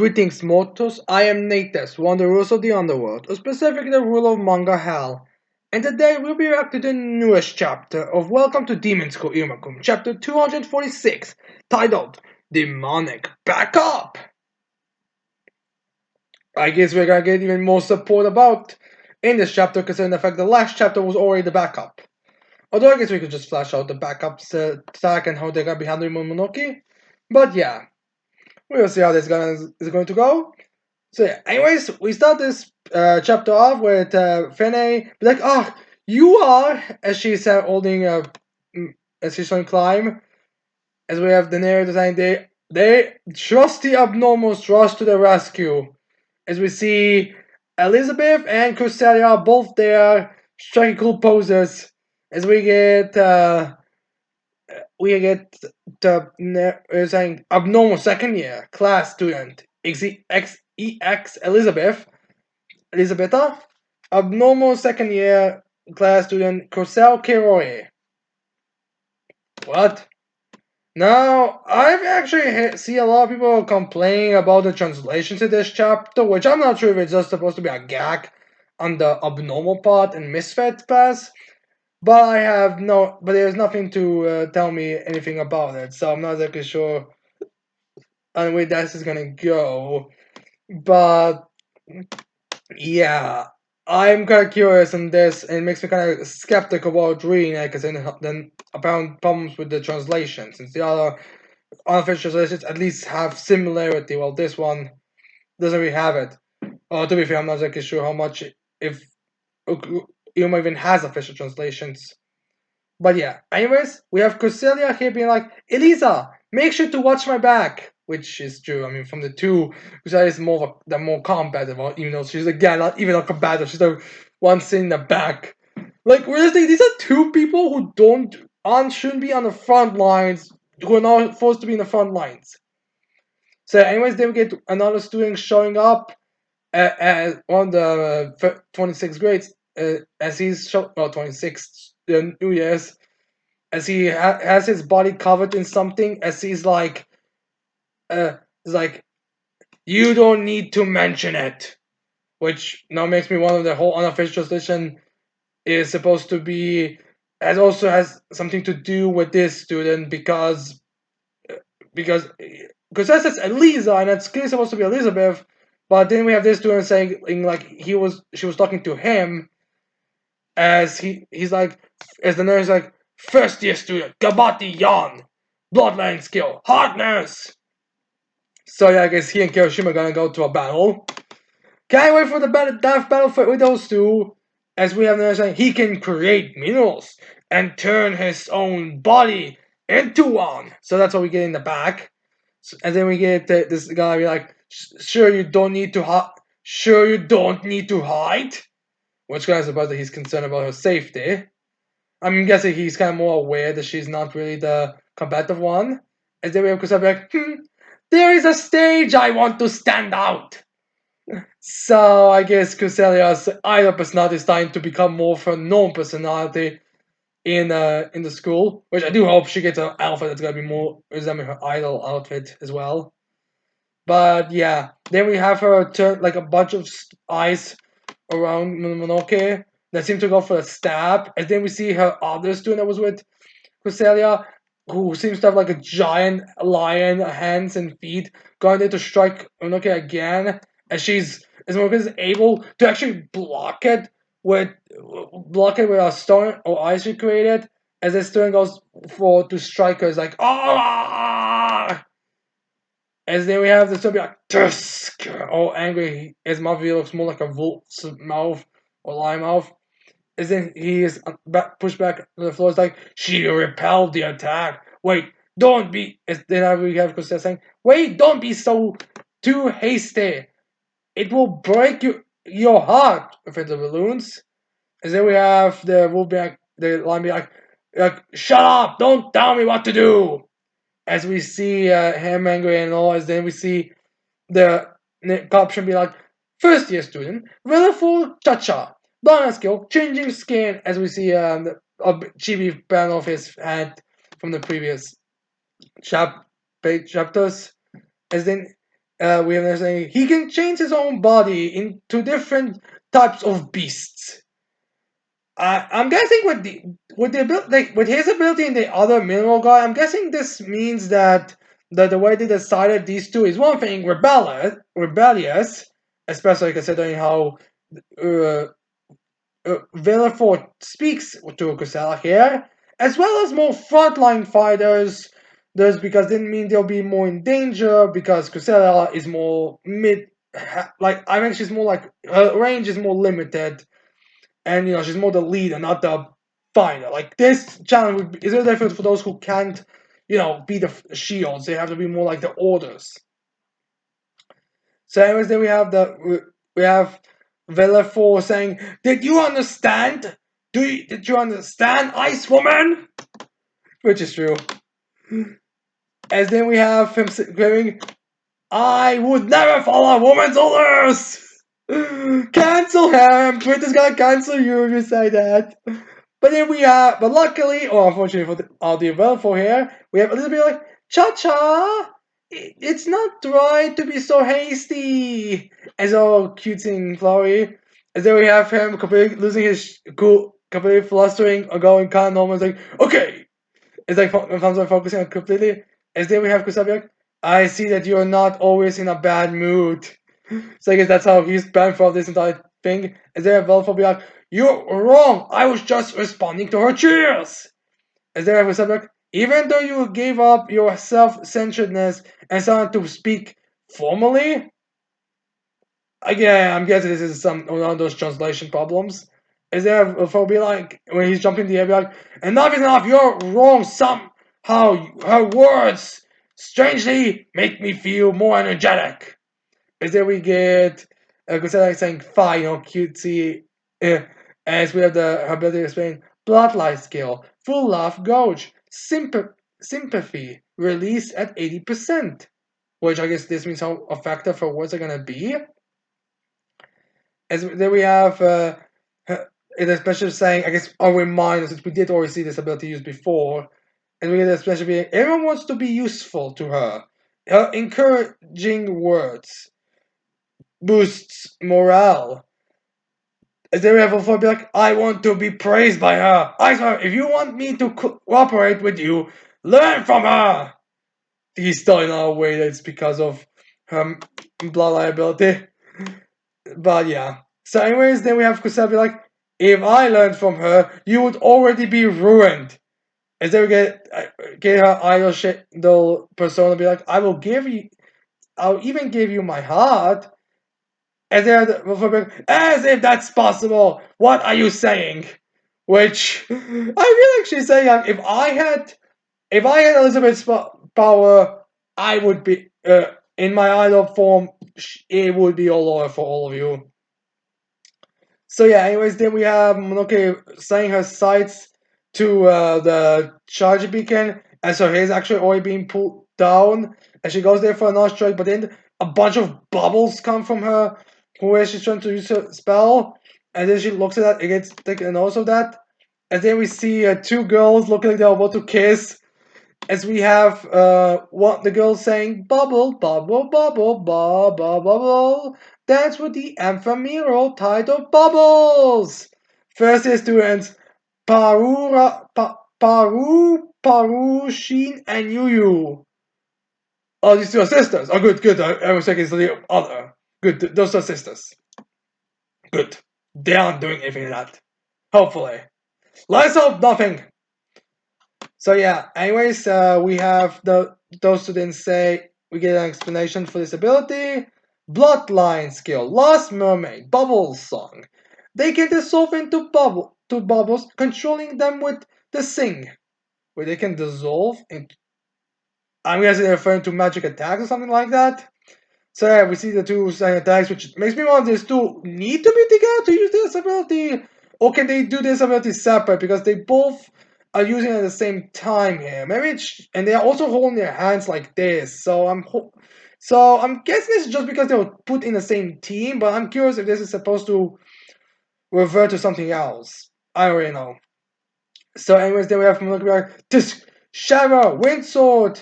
Greetings, mortals. I am Natus, one of the rulers of the underworld, or specifically the ruler of Manga Hell. And today we'll be back to the newest chapter of Welcome to Demon School Iruma, chapter 246, titled Demonic Backup. I guess we're gonna get even more support about in this chapter, considering the fact the last chapter was already the backup. Although I guess we could just flash out the backup's attack and how they're gonna be handling Momonoki. But yeah, we'll see how this is going to go. So yeah, anyways, we start this chapter off with Fene be like, "Oh, you are," as she's holding as she's trying to climb. As we have the narrator saying, they trusty abnormals rush to the rescue. As we see Elizabeth and Crusalia both there striking cool poses. As we get saying abnormal second year class student EX Elisabetta, abnormal second year class student Cosel Kiroe. What? Now, I've actually see a lot of people complaining about the translation to this chapter, which I'm not sure if it's just supposed to be a gag on the abnormal part and misfit pass, but there's nothing to tell me anything about it, so I'm not exactly sure on the way this is gonna go. But yeah, I'm kind of curious on this, and it makes me kind of skeptical about reading it, because then I found problems with the translation, since the other unofficial translations at least have similarity, while this one doesn't really have it. To be fair, I'm not exactly sure how much, if Iruma even has official translations. But yeah, anyways, we have Crucelia here being like, Elisa, make sure to watch my back. Which is true. I mean, from the two, Crucelia is the more combative, even though she's again not even a combative. She's the one sitting in the back. Like, realistically, these are two people who shouldn't be on the front lines, who are not supposed to be in the front lines. So, anyways, then we get another student showing up at one of the 26th grades, as he's 26th New Year's, as he has his body covered in something, as he's like, you don't need to mention it, which now makes me wonder the whole unofficial translation is supposed to be, also has something to do with this student, because that says Elisa and it's clearly supposed to be Elizabeth, but then we have this student saying like she was talking to him, as he's like, as the nurse like, first year student Gabati Yan, bloodline skill hardness. So yeah, I guess he and Kiyoshima are gonna go to a battle. Can't wait for the death battle with those two, as we have the nurse saying he can create minerals and turn his own body into one. So that's what we get in the back. And then we get this guy be like, sure you don't need to hide. Which guy is about that he's concerned about her safety. I'm guessing he's kind of more aware that she's not really the combative one. And then we have Kusabi like, there is a stage I want to stand out. So I guess Kuselia's idol personality is starting to become more of a known personality in the school, which I do hope she gets an outfit that's gonna be more resembling her idol outfit as well. But yeah, then we have her turn like a bunch of eyes around Mononoke that seem to go for a stab, and then we see her other student that was with Crucelia, who seems to have like a giant lion hands and feet, going there to strike Mononoke again, as Mononoke is able to actually with block it with a stone or ice she created, as the student goes to strike her. It's like, ah! As then we have the zombie like, Tusk! All angry. His mouth really looks more like a wolf's mouth or lion mouth. As then he is pushed back to the floor. It's like, she repelled the attack. Wait, don't be. As then we have Costa saying, wait, don't be so too hasty. It will break your heart with the balloons. As then we have the wolf the lion be like, shut up! Don't tell me what to do. As we see him angry and all, as then we see the caption be like, first year student, full cha-cha, banana skill, changing skin, as we see a chibi pan off his head from the previous chapters, as then We have saying he can change his own body into different types of beasts. I'm guessing with his ability and the other mineral guy, I'm guessing this means that the way they decided these two is one thing rebellious, especially considering how uh, Villefort speaks to Kusela here, as well as more frontline fighters. There's because didn't mean they'll be more in danger because Kusela is more mid, like I think she's more like her range is more limited, and she's more the leader, not the fighter. Like this challenge is very different for those who can't, be the shields. They have to be more like the orders. So anyways, then we have Villefort saying, "Did you understand? Did you understand, Ice Woman?" Which is true. As then we have him going, "I would never follow a woman's orders." Cancel him. Twitter's gonna cancel you if you say that. But then we have, but luckily, or unfortunately for the audio Villefort here, we have Elizabeth like, "Cha cha! It's not right to be so hasty." As all cutesy and flowery. And then we have him completely losing his cool, completely flustering or going kind of normal. It's like, okay. It's like thumbs are focusing on completely. As then we have Kusabiak. "I see that you're not always in a bad mood." So I guess that's how he's banned for this entire thing. As then Velfo be like, "You're wrong. I was just responding to her cheers." As then Kusabiak. "Even though you gave up your self-centeredness and started to speak formally." Again, I'm guessing this is one of those translation problems. Is there a phobia like when he's jumping the air, be like, "Enough is enough, you're wrong somehow. Her words strangely make me feel more energetic." Is there we get Gusela saying fine, cutesy, as we have her ability to explain bloodline skill, full love gauge, sympathy, release at 80%. Which I guess this means how effective her words are gonna be. As then we have in a special saying, I guess a reminder since we did already see this ability used before, and we get a special being. Everyone wants to be useful to her. Her encouraging words boosts morale. As then we have a be like, "I want to be praised by her. I swear, if you want me to cooperate with you, learn from her." He's still in our way. That's because of her blood ability. But yeah. So, anyways, then we have Kusel be like, "If I learned from her, you would already be ruined." As then we get her idol the persona be like, I'll even give you my heart." And then as if that's possible. What are you saying? Which I feel like she's saying, like, if I had Elizabeth's power, I would be in my idol form. It would be all over for all of you. So yeah, anyways, then we have Monoke setting her sights to the charge beacon, and so he's actually already being pulled down, and she goes there for another strike, but then a bunch of bubbles come from her, where she's trying to use her spell, and then she looks at that, it gets taken notice of that, and then we see two girls looking like they're about to kiss, as we have what the girl saying, "Bubble, bubble, bubble, bubble, bubble." That's with the ephemeral title Bubbles. First year students Parushin, and Yuyu. Oh, these two are sisters. Oh, good, good. I was thinking it's the other. Good, those are sisters. Good. They aren't doing anything like that. Hopefully. Let's hope nothing. So yeah, anyways, we have those students say we get an explanation for this ability. Bloodline skill, Lost Mermaid, Bubbles song. They can dissolve into bubbles, controlling them with the sing, where they can dissolve into. I'm guessing they're referring to magic attacks or something like that. So yeah, we see the two same attacks, which makes me wonder: these two need to be together to use this ability, or can they do this ability separate? Because they both are using it at the same time here. Maybe and they are also holding their hands like this. So I'm guessing this is just because they were put in the same team. But I'm curious if this is supposed to revert to something else. I don't really know. So anyways, then we have this Shara Windsword,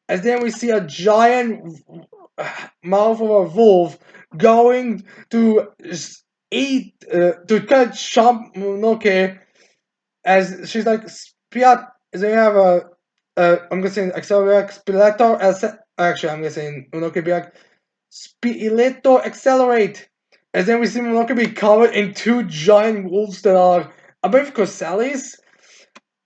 and then we see a giant mouth of a wolf going to eat to catch Mononoke as she's like Spiat. They have I'm gonna say accelerator spileto. Actually, I'm gonna say Mononoke be like Spileto accelerate. As then we see Mononoke be covered in two giant wolves that are a bit of Corsali's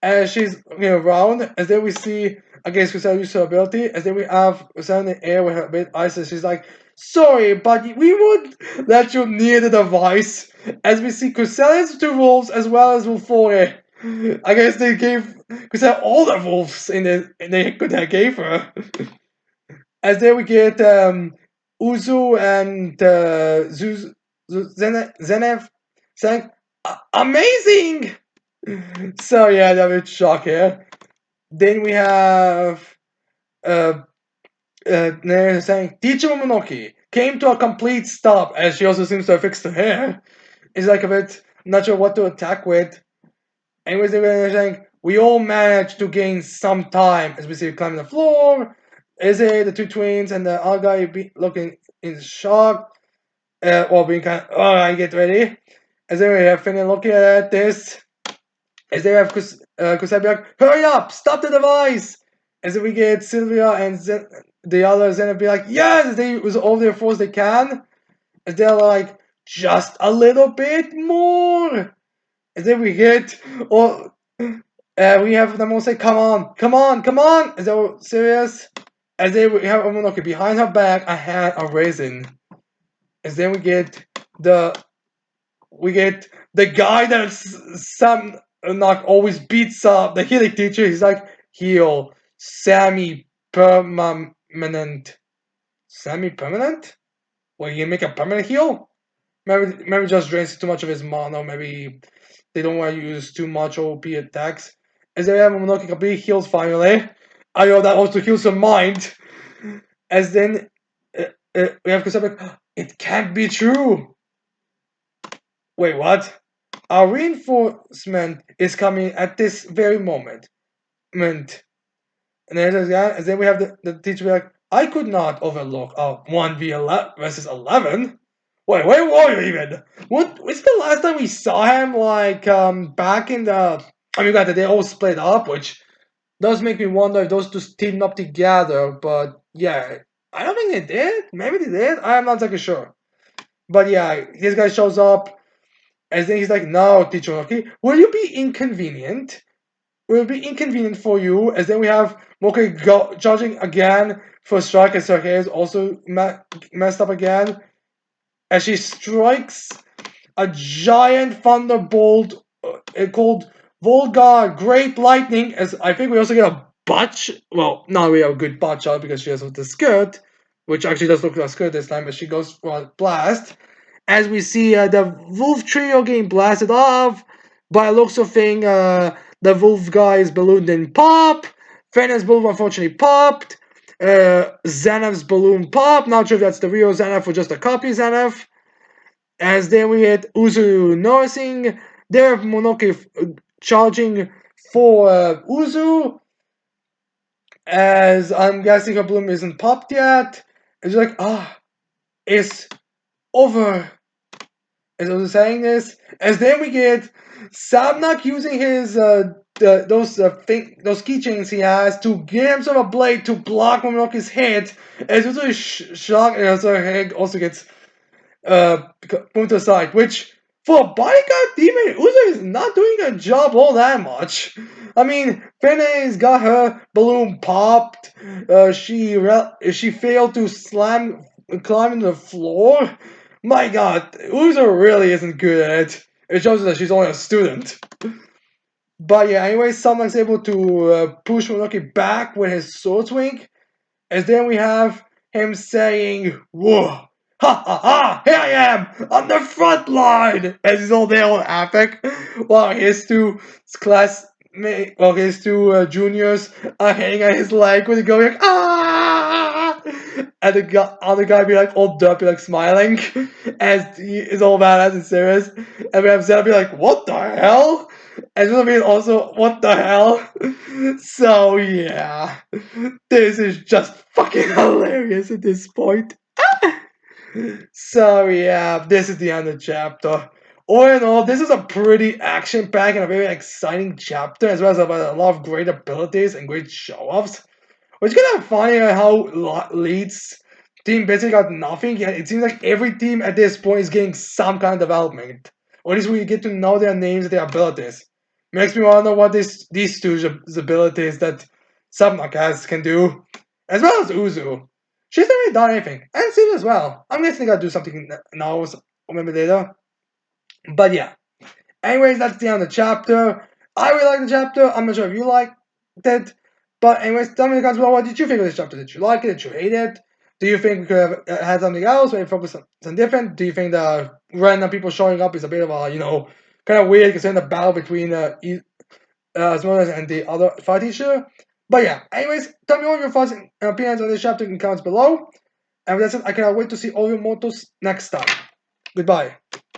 as she's around, as then we see against Kusai use her ability, as then we have Kusai in the air with her bit ice, and she's like, sorry, but we would let you near the device. As we see Kusai's two wolves as well as Wolfore. I guess they gave Kusai all the wolves they gave her. As then we get Uzu and Zenev saying, amazing! So yeah, that was shocking. Then we have uh Nair saying Teacher Momonoki came to a complete stop as she also seems to have fixed her hair. It's like a bit not sure what to attack with. Anyways, they were saying we all managed to gain some time as we see her climbing the floor. Izzy, the two twins, and the other guy looking in shock. Or being kind of, alright, get ready. As they were finally looking at this. As they have Kusai be like, hurry up, stop the device! As we get Sylvia and the other Zen be like, yes, they use all their force they can. As they're like, just a little bit more. As then we get, or we have them all say, come on, come on, come on. As they were serious. As they we have Omonoke behind her back, a hand, a raisin. As then the we get the guy that some not always beats up the healing teacher. He's like heal semi permanent. Semi permanent? Well, you make a permanent heal? Maybe just drains too much of his mana. Maybe they don't want to use too much OP attacks. As they have Mononoke complete heals finally. I know that also heals her mind. As then we have Kusabek. It can't be true. Wait, what? Our reinforcement is coming at this very moment. And then we have the teacher be like, I could not overlook a 1v11 versus 11. Wait, where were you even? What was the last time we saw him? Like, back in the. I mean, granted, they all split up, which does make me wonder if those two teamed up together, but yeah, I don't think they did. Maybe they did. I'm not exactly sure. But yeah, this guy shows up, and then he's like, no, teacher, okay, will you be inconvenient? Will be inconvenient for you, as then we have Moke charging again for strike, as her hair is also messed up again, as she strikes a giant thunderbolt called Volgar Great Lightning, as I think we also get a botch. Well, now we have a good botch shot because she has the skirt, which actually does look like a skirt this time, but she goes for a blast. As we see the Wolf Trio getting blasted off, by looks of thing, the Wolf guy's balloon didn't pop. Fenner's balloon unfortunately popped. Zanev's balloon popped. Not sure if that's the real Zanev or just a copy Zanev. As then we had Uzu noticing there Monoke charging for Uzu. As I'm guessing her bloom isn't popped yet. It's like, it's over. As I was saying this, as then we get Sabnak using his those keychains he has to get himself a blade to block Mononoke's hit. As Uzu is shocked, and also her head also gets moved aside, which for a bodyguard demon, Uzo is not doing a job all that much. I mean, Fene's got her balloon popped. She failed to climb into the floor. My God, Uzo really isn't good at it. It shows that she's only a student. But yeah, anyway, Summon's able to push Mononoke back with his sword swing. As then we have him saying, whoa, ha ha ha, here I am, on the front line, as he's all there all epic, while his two his two juniors are hanging on his leg with it going, ah, and the other guy be like all derpy, like smiling, as he is all badass and serious, and we have Zeta be like, "What the hell?" And Zeta be also, "What the hell?" So yeah, this is just fucking hilarious at this point. So yeah, this is the end of the chapter. All in all, this is a pretty action-packed and a very exciting chapter, as well as about a lot of great abilities and great show-offs. Which is kind of funny how Leeds team basically got nothing. Yet it seems like every team at this point is getting some kind of development, or at least we get to know their names and their abilities. Makes me want to know what these two abilities that Subnuk has can do, as well as Uzu. She's not really done anything, and Sid as well. I'm guessing they'll do something now or maybe later. But yeah. Anyways, that's the end of the chapter. I really like the chapter. I'm not sure if you liked it. But anyways, tell me in the comments below, what did you think of this chapter? Did you like it? Did you hate it? Do you think we could have had something else? Maybe focus on something different? Do you think the random people showing up is a bit of a, kind of weird considering the battle between Asmodeus and the other fight teacher? But yeah, anyways, tell me all your thoughts and opinions on this chapter in the comments below. And with that said, I cannot wait to see all your motos next time. Goodbye.